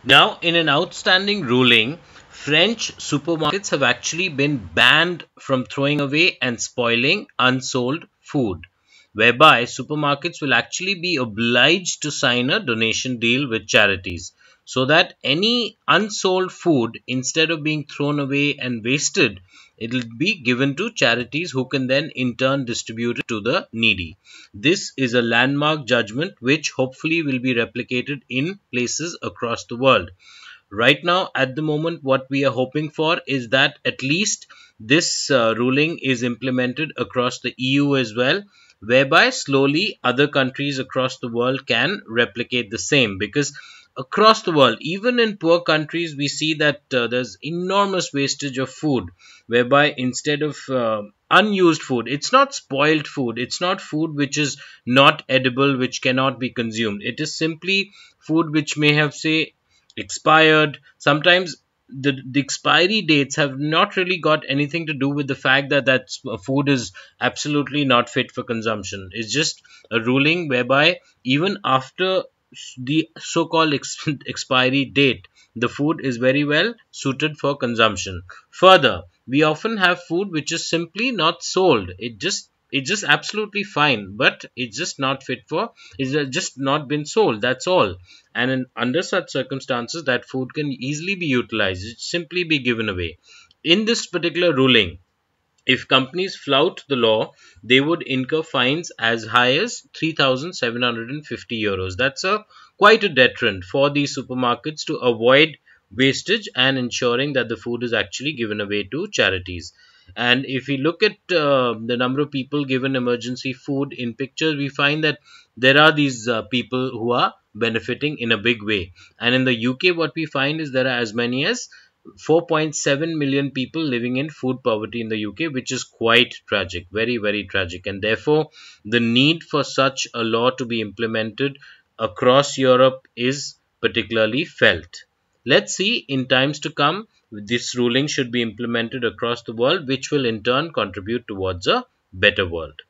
Now, in an outstanding ruling, French supermarkets have actually been banned from throwing away and spoiling unsold food, whereby supermarkets will actually be obliged to sign a donation deal with charities so that any unsold food, instead of being thrown away and wasted, it will be given to charities who can then in turn distribute it to the needy. This is a landmark judgment which hopefully will be replicated in places across the world. Right now, at the moment, what we are hoping for is that at least this ruling is implemented across the EU as well, whereby slowly other countries across the world can replicate the same. Because across the world, even in poor countries, we see that there's enormous wastage of food, whereby instead of unused food, it's not spoiled food, it's not food which is not edible, which cannot be consumed. It is simply food which may have, say, expired. Sometimes the expiry dates have not really got anything to do with the fact that that food is absolutely not fit for consumption. It's just a ruling whereby even after the so-called expiry date, the food is very well suited for consumption. Further, we often have food which is simply not sold. It's just absolutely fine, but it's just not fit for, it's just not been sold, that's all. And under such circumstances, that food can easily be utilized, it simply be given away. In this particular ruling, if companies flout the law, they would incur fines as high as 3,750 euros. That's a quite a deterrent for these supermarkets to avoid wastage and ensuring that the food is actually given away to charities. And if we look at the number of people given emergency food in pictures, we find that there are these people who are benefiting in a big way. And in the UK, what we find is there are as many as 4.7 million people living in food poverty in the UK, which is quite tragic, very, very tragic. And therefore, the need for such a law to be implemented across Europe is particularly felt. Let's see in times to come, this ruling should be implemented across the world, which will in turn contribute towards a better world.